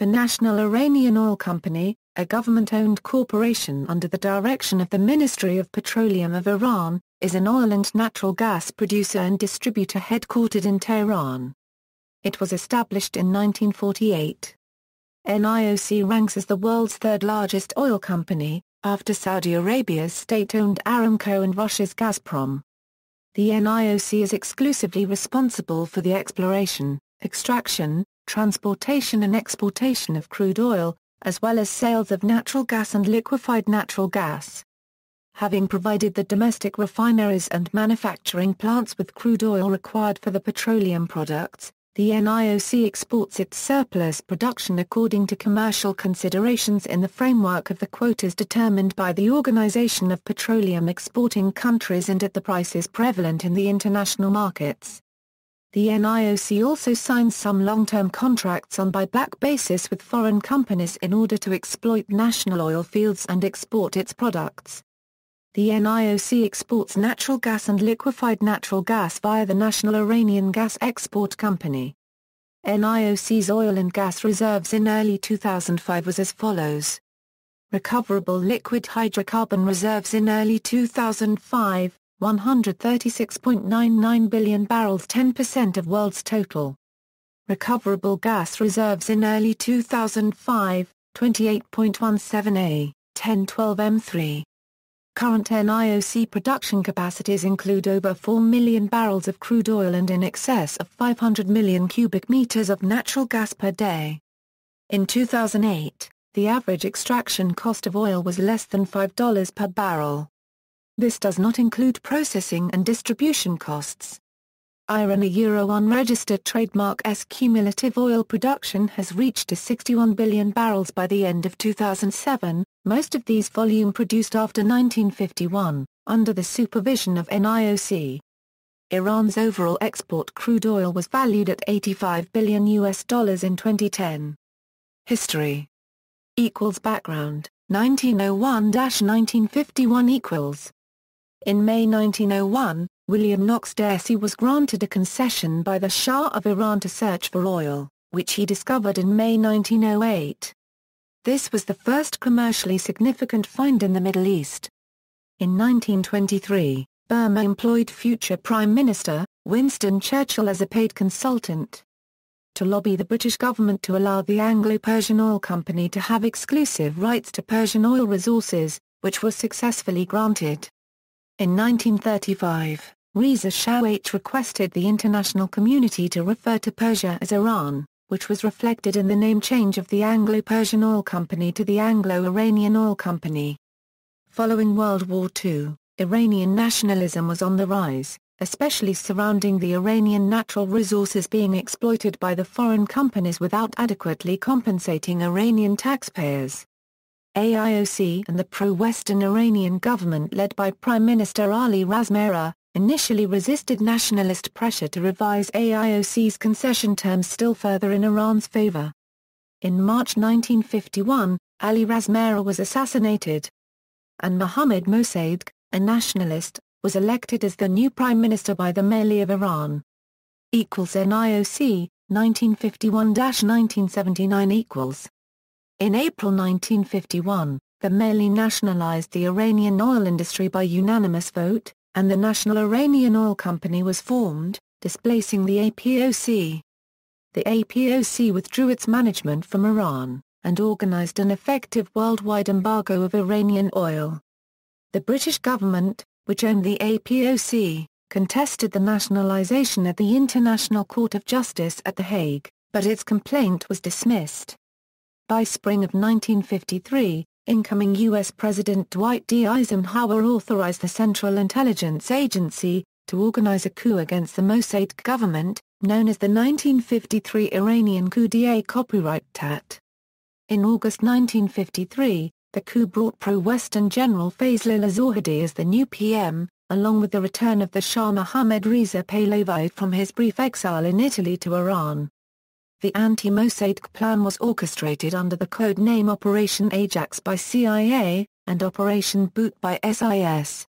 The National Iranian Oil Company, a government-owned corporation under the direction of the Ministry of Petroleum of Iran, is an oil and natural gas producer and distributor headquartered in Tehran. It was established in 1948. NIOC ranks as the world's third-largest oil company, after Saudi Arabia's state-owned Aramco and Russia's Gazprom. The NIOC is exclusively responsible for the exploration, extraction, transportation and exportation of crude oil, as well as sales of natural gas and liquefied natural gas. Having provided the domestic refineries and manufacturing plants with crude oil required for the petroleum products, the NIOC exports its surplus production according to commercial considerations in the framework of the quotas determined by the Organization of Petroleum Exporting Countries and at the prices prevalent in the international markets. The NIOC also signs some long-term contracts on buyback basis with foreign companies in order to exploit national oil fields and export its products. The NIOC exports natural gas and liquefied natural gas via the National Iranian Gas Export Company. NIOC's oil and gas reserves in early 2005 was as follows. Recoverable liquid hydrocarbon reserves in early 2005, 136.99 billion barrels, 10% of world's total. Recoverable gas reserves in early 2005, 28.17 A, 1012 M3. Current NIOC production capacities include over 4 million barrels of crude oil and in excess of 500 million cubic meters of natural gas per day. In 2008, the average extraction cost of oil was less than $5 per barrel. This does not include processing and distribution costs. Iran unregistered trademark's cumulative oil production has reached to 61 billion barrels by the end of 2007, most of these volume produced after 1951, under the supervision of NIOC. Iran's overall export crude oil was valued at $85 billion in 2010. History Background 1901–1951 In May 1901, William Knox D'Arcy was granted a concession by the Shah of Iran to search for oil, which he discovered in May 1908. This was the first commercially significant find in the Middle East. In 1923, Burma employed future Prime Minister, Winston Churchill as a paid consultant to lobby the British government to allow the Anglo-Persian Oil Company to have exclusive rights to Persian oil resources, which was successfully granted. In 1935, Reza Shah requested the international community to refer to Persia as Iran, which was reflected in the name change of the Anglo-Persian Oil Company to the Anglo-Iranian Oil Company. Following World War II, Iranian nationalism was on the rise, especially surrounding the Iranian natural resources being exploited by the foreign companies without adequately compensating Iranian taxpayers. AIOC and the pro-Western Iranian government led by Prime Minister Ali Razmera, initially resisted nationalist pressure to revise AIOC's concession terms still further in Iran's favor. In March 1951, Ali Razmera was assassinated, and Mohammad Mossadegh, a nationalist, was elected as the new prime minister by the Mali of Iran. NIOC, 1951–1979 In April 1951, the Mali nationalized the Iranian oil industry by unanimous vote, and the National Iranian Oil Company was formed, displacing the APOC. The APOC withdrew its management from Iran, and organized an effective worldwide embargo of Iranian oil. The British government, which owned the APOC, contested the nationalization at the International Court of Justice at The Hague, but its complaint was dismissed. By spring of 1953, incoming U.S. President Dwight D. Eisenhower authorized the Central Intelligence Agency to organize a coup against the Mossadegh government, known as the 1953 Iranian coup d'état copyright tat. In August 1953, the coup brought pro-Western General Fazlollah Zahedi as the new PM, along with the return of the Shah Mohammad Reza Pahlavi from his brief exile in Italy to Iran. The anti-Mossadegh plan was orchestrated under the code name Operation Ajax by CIA, and Operation Boot by SIS.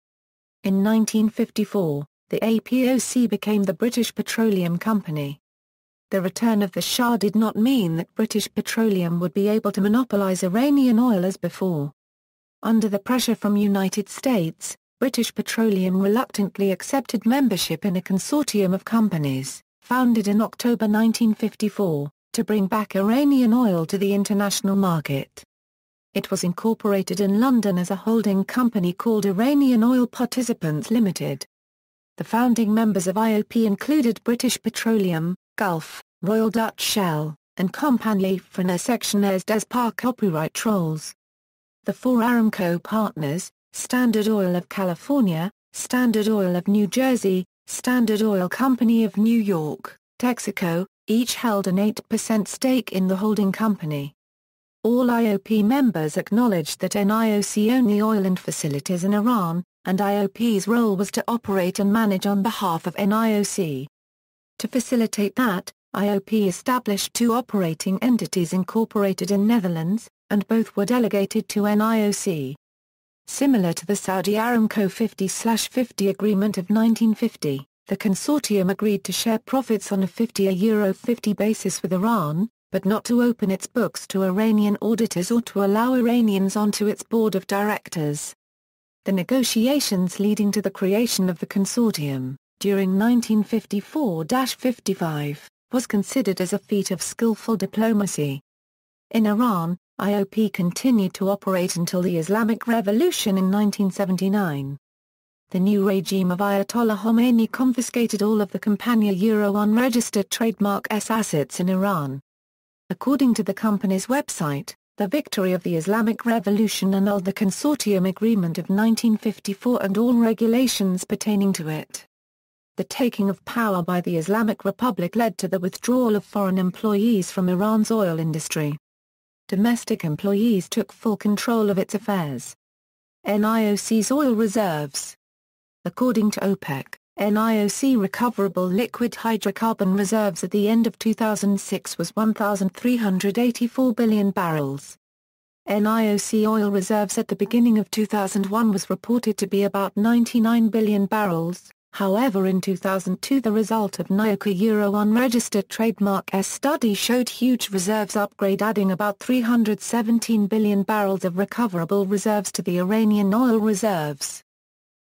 In 1954, the APOC became the British Petroleum Company. The return of the Shah did not mean that British Petroleum would be able to monopolize Iranian oil as before. Under the pressure from United States, British Petroleum reluctantly accepted membership in a consortium of companies, founded in October 1954, to bring back Iranian oil to the international market. It was incorporated in London as a holding company called Iranian Oil Participants Limited. The founding members of IOP included British Petroleum, Gulf, Royal Dutch Shell, and Compagnie Française des Pas copyright trolls. The four Aramco partners, Standard Oil of California, Standard Oil of New Jersey, Standard Oil Company of New York, Texaco, each held an 8% stake in the holding company. All IOP members acknowledged that NIOC owned the oil and facilities in Iran, and IOP's role was to operate and manage on behalf of NIOC. To facilitate that, IOP established two operating entities incorporated in Netherlands, and both were delegated to NIOC. Similar to the Saudi Aramco 50/50 agreement of 1950, the consortium agreed to share profits on a €50 basis with Iran, but not to open its books to Iranian auditors or to allow Iranians onto its board of directors. The negotiations leading to the creation of the consortium, during 1954-55, was considered as a feat of skillful diplomacy. In Iran, IOP continued to operate until the Islamic Revolution in 1979. The new regime of Ayatollah Khomeini confiscated all of the Compagnie unregistered trademark S assets in Iran. According to the company's website, the victory of the Islamic Revolution annulled the consortium agreement of 1954 and all regulations pertaining to it. The taking of power by the Islamic Republic led to the withdrawal of foreign employees from Iran's oil industry. Domestic employees took full control of its affairs. NIOC's oil reserves. According to OPEC, NIOC recoverable liquid hydrocarbon reserves at the end of 2006 was 1,384 billion barrels. NIOC oil reserves at the beginning of 2001 was reported to be about 99 billion barrels. However, in 2002 the result of NIOC unregistered trademark S study showed huge reserves upgrade, adding about 317 billion barrels of recoverable reserves to the Iranian oil reserves.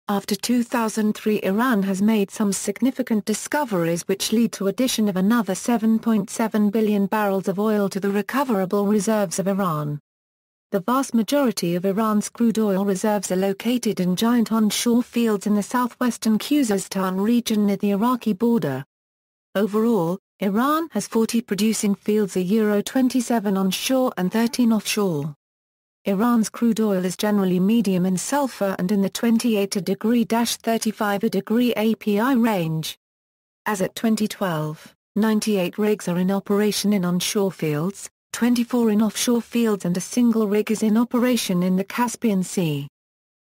After 2003, Iran has made some significant discoveries which lead to addition of another 7.7 billion barrels of oil to the recoverable reserves of Iran. The vast majority of Iran's crude oil reserves are located in giant onshore fields in the southwestern Khuzestan region near the Iraqi border. Overall, Iran has 40 producing fields, 27 onshore and 13 offshore. Iran's crude oil is generally medium in sulfur and in the 28°-35° API range. As at 2012, 98 rigs are in operation in onshore fields, 24 in offshore fields and a single rig is in operation in the Caspian Sea.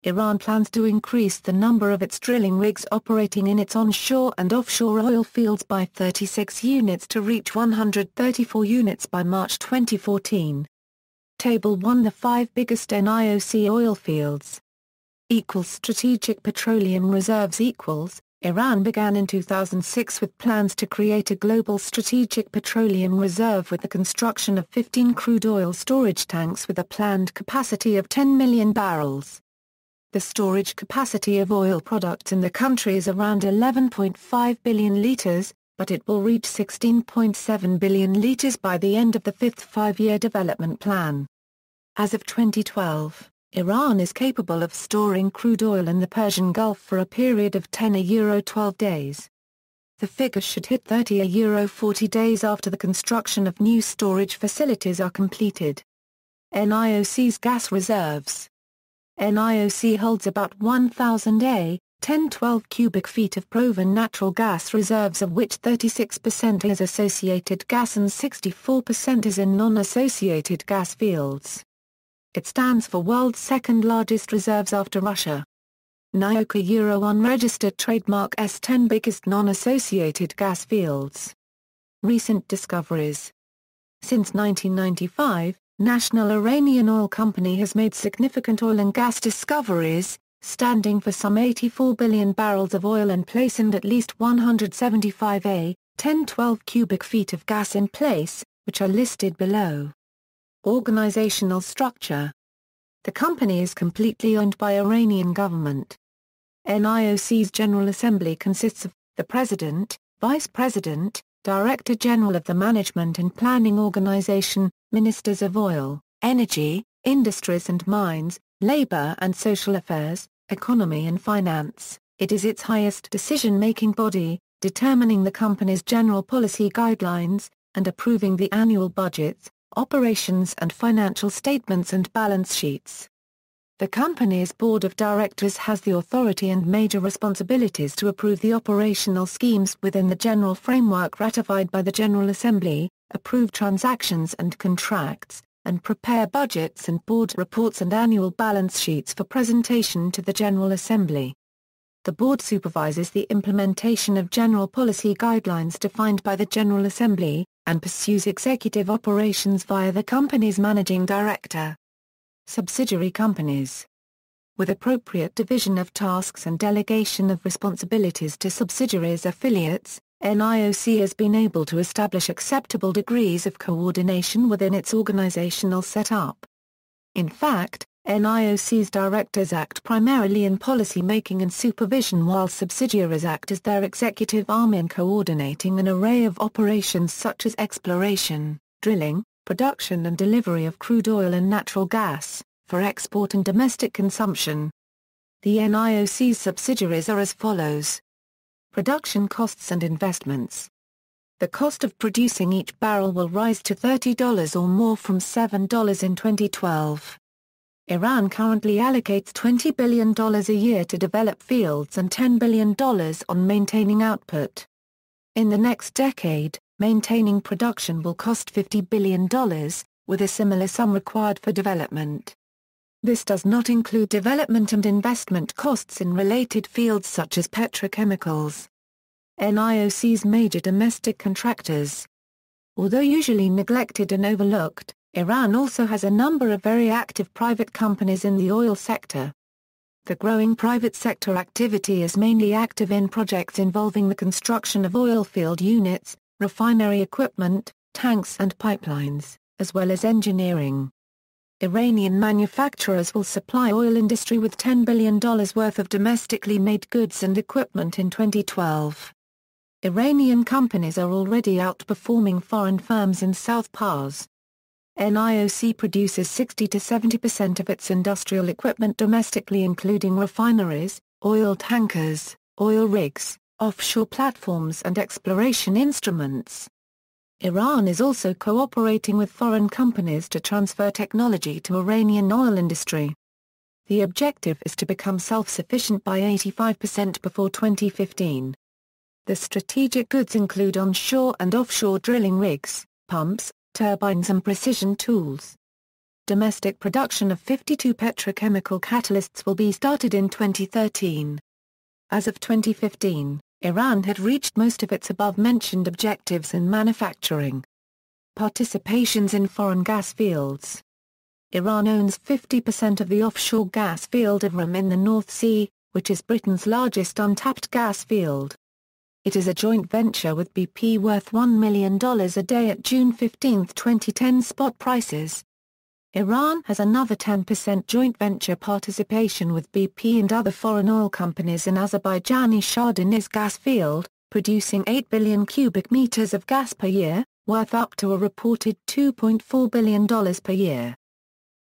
Iran plans to increase the number of its drilling rigs operating in its onshore and offshore oil fields by 36 units to reach 134 units by March 2014. Table 1. The 5 biggest NIOC oil fields. Strategic petroleum reserves. Iran began in 2006 with plans to create a global strategic petroleum reserve with the construction of 15 crude oil storage tanks with a planned capacity of 10 million barrels. The storage capacity of oil products in the country is around 11.5 billion liters, but it will reach 16.7 billion liters by the end of the fifth five-year development plan. As of 2012, Iran is capable of storing crude oil in the Persian Gulf for a period of 10-12 days. The figure should hit 30-40 days after the construction of new storage facilities are completed. NIOC's gas reserves. NIOC holds about 1,000 10-12 cubic feet of proven natural gas reserves, of which 36% is associated gas and 64% is in non-associated gas fields. It stands for world's second largest reserves after Russia. NIOC unregistered trademark S 10 biggest non-associated gas fields. Recent discoveries. Since 1995, National Iranian Oil Company has made significant oil and gas discoveries, standing for some 84 billion barrels of oil in place and at least 175 1012 cubic feet of gas in place, which are listed below. Organizational structure. The company is completely owned by Iranian government. NIOC's General Assembly consists of the President, Vice President, Director General of the Management and Planning Organization, Ministers of Oil, Energy, Industries and Mines, Labor and Social Affairs, Economy and Finance. It is its highest decision-making body, determining the company's general policy guidelines, and approving the annual budgets, operations and financial statements and balance sheets. The company's board of directors has the authority and major responsibilities to approve the operational schemes within the general framework ratified by the General Assembly, approve transactions and contracts, and prepare budgets and board reports and annual balance sheets for presentation to the General Assembly. The board supervises the implementation of general policy guidelines defined by the General Assembly, and pursues executive operations via the company's managing director. Subsidiary companies. With appropriate division of tasks and delegation of responsibilities to subsidiaries affiliates, NIOC has been able to establish acceptable degrees of coordination within its organizational setup. In fact, NIOC's directors act primarily in policy making and supervision while subsidiaries act as their executive arm in coordinating an array of operations such as exploration, drilling, production and delivery of crude oil and natural gas, for export and domestic consumption. The NIOC's subsidiaries are as follows. Production costs and investments. The cost of producing each barrel will rise to $30 or more from $7 in 2012. Iran currently allocates $20 billion a year to develop fields and $10 billion on maintaining output. In the next decade, maintaining production will cost $50 billion, with a similar sum required for development. This does not include development and investment costs in related fields such as petrochemicals. NIOC's major domestic contractors. Although usually neglected and overlooked, Iran also has a number of very active private companies in the oil sector. The growing private sector activity is mainly active in projects involving the construction of oil field units, refinery equipment, tanks and pipelines, as well as engineering. Iranian manufacturers will supply oil industry with $10 billion worth of domestically made goods and equipment in 2012. Iranian companies are already outperforming foreign firms in South Pars. NIOC produces 60 to 70% of its industrial equipment domestically, including refineries, oil tankers, oil rigs, offshore platforms and exploration instruments. Iran is also cooperating with foreign companies to transfer technology to Iranian oil industry. The objective is to become self-sufficient by 85% before 2015. The strategic goods include onshore and offshore drilling rigs, pumps, turbines and precision tools. Domestic production of 52 petrochemical catalysts will be started in 2013. As of 2015, Iran had reached most of its above-mentioned objectives in manufacturing. Participations in foreign gas fields. Iran owns 50% of the offshore gas field of Ram in the North Sea, which is Britain's largest untapped gas field. It is a joint venture with BP worth $1 million a day at June 15, 2010 spot prices. Iran has another 10% joint venture participation with BP and other foreign oil companies in Azerbaijani Shah Deniz gas field, producing 8 billion cubic meters of gas per year, worth up to a reported $2.4 billion per year.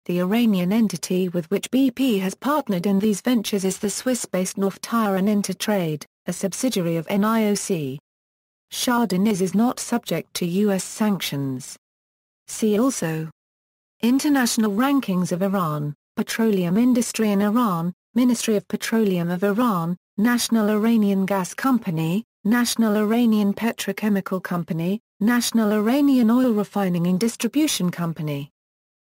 The Iranian entity with which BP has partnered in these ventures is the Swiss-based North Tehran Intertrade, a subsidiary of NIOC. Shah Deniz is not subject to U.S. sanctions. See also: International Rankings of Iran, Petroleum Industry in Iran, Ministry of Petroleum of Iran, National Iranian Gas Company, National Iranian Petrochemical Company, National Iranian Oil Refining and Distribution Company.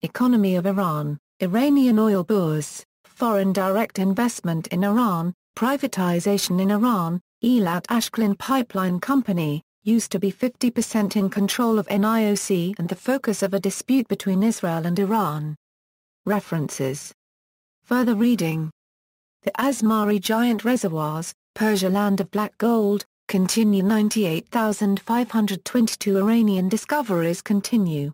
Economy of Iran, Iranian oil bourse, foreign direct investment in Iran, privatization in Iran, Eilat Ashkelon Pipeline Company, used to be 50% in control of NIOC and the focus of a dispute between Israel and Iran. References. Further reading. The Asmari Giant Reservoirs, Persia Land of Black Gold, continue 98,522 Iranian discoveries continue.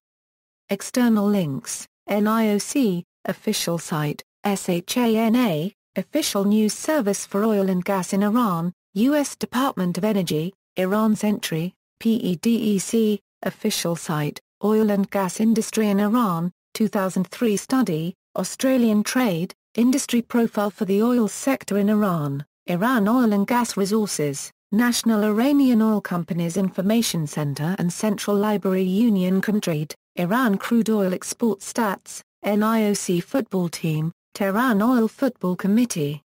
External links, NIOC, official site, SHANA, official news service for oil and gas in Iran, U.S. Department of Energy, Iran's entry, PEDEC, official site, Oil and Gas Industry in Iran, 2003 study, Australian Trade, Industry Profile for the Oil Sector in Iran, Iran Oil and Gas Resources, National Iranian Oil Company's Information Center and Central Library Union Comtrade, Iran Crude Oil Export Stats, NIOC Football Team, Tehran Oil Football Committee.